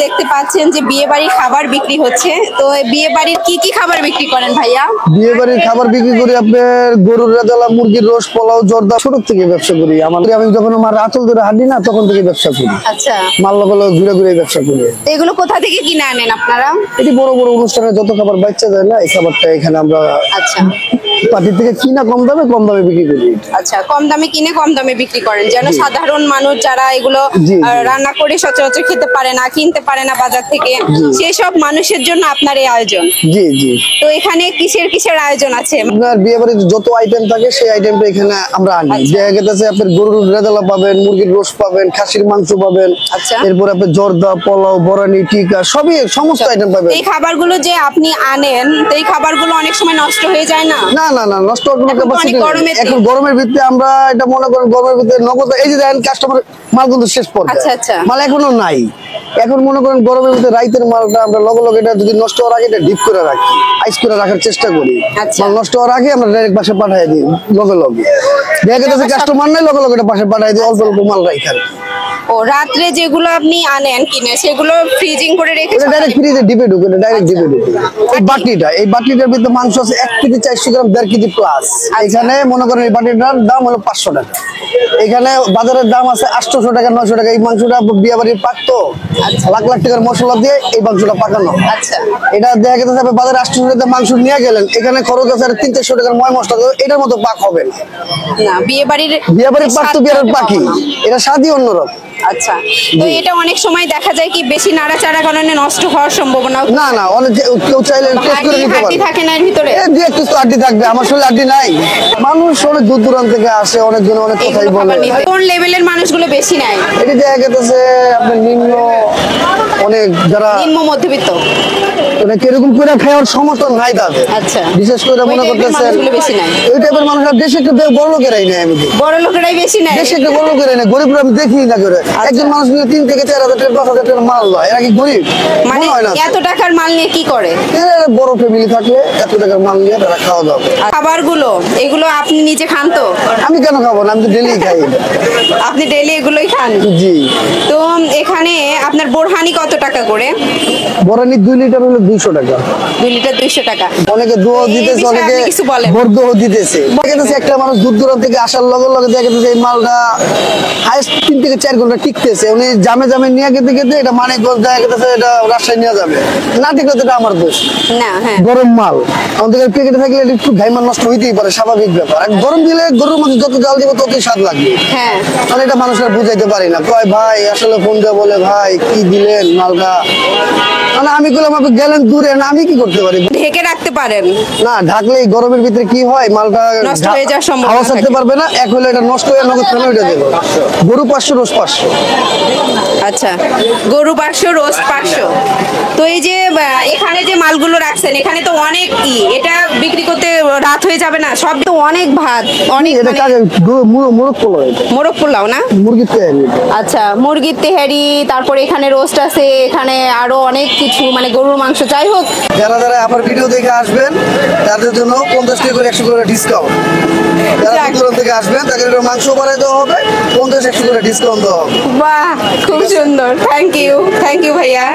দেখতে পাচ্ছেন যে বিয়ে বাড়ির খাবার বিক্রি হচ্ছে। তো বিয়ে বাড়ির কি খাবার বিক্রি করেন ভাইয়া? বিয়ে বাড়ির খাবার বিক্রি করি আপনার গরুর রেজালা, মুরগির রোস, পোলাও, জর্দা। ছোট থেকে ব্যবসা করি। আমি যখন আমার আঁচল ধরে হাঁটি না তখন থেকে ব্যবসা করি। আচ্ছা, মাল লগলো ঘুরে ঘুরে ব্যবসা করি। এগুলো কোথা থেকে কিনে আনেন আপনারা? এটি বড় বড় অনুষ্ঠানে যত খাবার বাচ্চা যায় না, এই খাবারটা এখানে আমরা আচ্ছা পার্টির থেকে কিনা কম দামে বিক্রি করি। আচ্ছা, কম দামে কিনে কম দামে বিক্রি করেন, যেন সাধারণ মানুষ যারা এগুলো রান্না করে সচরাচর খেতে পারে না, কিনতে পারে না বাজার থেকে, সেই সব মানুষের জন্য আপনার এই আয়োজন। জি জি। তো এখানে কিসের আয়োজন আছে? আপনার বিয়ে বাড়ির যত আইটেম থাকে সেই আইটেমটা এখানে আমরা আনি। দেখা গেছে আপনার গরুর রেজালা পাবেন, মুরগির রোস পাবেন, খাসির মাংস পাবেন। আচ্ছা, এরপর আপনি জর্দা, পোলাও, বরানি, টিকা সবই সমস্ত আইটেম পাবেন। এই খাবারগুলো যে আপনি আনেন, তো এই খাবারগুলো অনেক সময় নষ্ট হয়ে যায় না? না না না, নষ্ট হওয়ার কোনো ক্যাপাসিটি নেই। এখন গরমের ভিতরে আমরা এটা মনে করেন গরমের ভিতরে নগদ এই যে দেখেন কাস্টমার মাল কিন্তু শেষ পর্যায়ে। আচ্ছা আচ্ছা, মাল এখনো নাই। এখন মনে করেন গরমের ভিতরে রাইতের মালটা আমরা লগে এটা যদি নষ্ট হওয়ার আগে এটা ডিপ করে রাখি, আইস করে রাখার চেষ্টা করি। মাল নষ্ট হওয়ার আগে আমরা ডাইরেক্ট বাসে পাঠিয়ে দিই লগে। দেখা গেছে কাস্টমার নাই, লগে এটা বাসে পাঠিয়ে দিই, অল্প অল্প মাল রাখি। ও, রাত্রে যেগুলো আপনি আনেন কিনে সেগুলো ফ্রিজিং করে রেখে ডাইরেক্ট ফ্রিজে ডিপে ঢুকে, ডাইরেক্ট ডিপে ঢুকে। এই বাটিটার ভিতরে মাংস আছে 1 কেজি 400 গ্রাম, 1.5 কেজি প্লাস। এখানে মনে করেন এই বাটিটার দাম হলো 500 টাকা। এখানে বাজারের দাম আছে 800 টাকা, 900 টাকা। এই মাংসটা বিয়ে বাড়ির পাকতো লাখ লাখ টাকার মশলা দিয়ে এই মাংসটা পাকানো। আচ্ছা, এটা দেখা গেছে আপনি বাজারে 800 টাকা মাংস নিয়ে গেলেন, এখানে খরচ আছে 300-400 টাকার ময় মশলা, এটার মতো পাক হবে না। বিয়ে বাড়ির পাক তো বিয়ের পাকি, এটা স্বাদই অন্যরকম। আচ্ছা, তো এটা অনেক সময় দেখা যায় কি বেশি নাড়াচাড়া কারণে নষ্ট হওয়ার সম্ভাবনা? না না, অনেক কেউ চাইলে টেস্ট করে নিতে পারে। থাকে না এর ভিতরে? দুই এক পিস তো আড্ডি থাকবে, আমার শরীরে আড্ডি নাই। মানুষ অনেক দূর দূরান্ত থেকে আসে, অনেকজন অনেক কথাই বলে। কোন লেভেলের মানুষগুলো বেশি নেয়? এটি দেখা গেছে আপনার নিম্ন, অনেক যারা নিম্ন মধ্যবিত্ত, মানে কিরকম করে খাওয়ার সমর্থ নাই তাদের। আচ্ছা, বিশেষ করে মনে করতেছে ওই টাইপের মানুষ। দেশে একটু বড় লোকেরাই নেয়, আমি বড় লোকেরাই বেশি নেয়। দেশে একটু বড় লোকেরাই নেয়, গরিবরা আমি দেখি না করে। একজন মানুষ 3 থেকে 4 হাজার টাকা, 5 হাজার টাকার মাল লয়, এরা কি গরিব? মানে এত টাকার মাল নিয়ে কি করে? বড় ফ্যামিলি থাকলে এত টাকার মাল নিয়ে তারা খাওয়া দাওয়া। খাবারগুলো এগুলো আপনি নিজে খান তো? আমি কেন খাবো না, আমি তো ডেলি খাই। আপনি ডেলি এগুলোই খান? জি। তো এখানে আপনার বোরহানি কত টাকা করে? বোরহানি 2 লিটার হলো 200 টাকা। 2 লিটার 200 টাকা। অনেকে দুধ দিতেছে, অনেকে বর্দহ দিতেছে। একটা মানুষ দূর দূরান্ত থেকে আসার লগে লগে দেখা যাচ্ছে এই মালটা হাইস্ট 3 থেকে 4 ঘন্টা টিকতেছে। উনি জামে নিয়ে গেতে এটা মানিকগঞ্জ দেখা গেছে, এটা রাজশাহী নিয়ে যাবে না, টিকলে এটা আমার দোষ না। হ্যাঁ, গরম মাল আমাদের প্যাকেটে থাকলে একটু ঘাইমান নষ্ট হইতেই পারে, স্বাভাবিক ব্যাপার। গরম দিলে গরুর মধ্যে যত জাল দিব ততই স্বাদ লাগবে। হ্যাঁ, মানে এটা মানুষরা বুঝাইতে পারি না। কয় ভাই আসলে ফোন দিয়ে বলে ভাই কি দিলেন মালটা, মানে আমি বললাম আপনি গেলেন দূরে, না আমি কি করতে পারি? ঢেকে রাখতে পারেন না, ঢাকলে গরমের ভিতরে কি হয় মালটা নষ্ট হয়ে যাওয়ার সম্ভাবনা হাওয়া ছাড়তে পারবে না। এক হলে এটা নষ্ট হয়ে নগদ ফেলে উঠে দেবো। গরু 500, রোজ 500। আচ্ছা, গরু 500, রোজ 500। তো এই যে এখানে যে মালগুলো রাখছেন, এখানে তো অনেক এটা বিক্রি করতে রাত হয়ে যাবে না? সব তো অনেক ভাত, অনেক এটা কাজে মোরগ পোলাও না, মুরগির তেহারি। আচ্ছা, মুরগির তেহারি, তারপরে এখানে রোস্ট আছে, এখানে আরো অনেক কিছু, মানে গরুর মাংস। যাই হোক, যারা আমার ভিডিও দেখে আসবেন তাদের জন্য 50 টাকা করে 100 করে ডিসকাউন্ট। যারা দূর থেকে আসবেন তাদের মাংস বাড়াই দেওয়া হবে, 50-100 করে ডিসকাউন্ট দেওয়া হবে। বাহ, খুব সুন্দর। থ্যাংক ইউ ভাইয়া।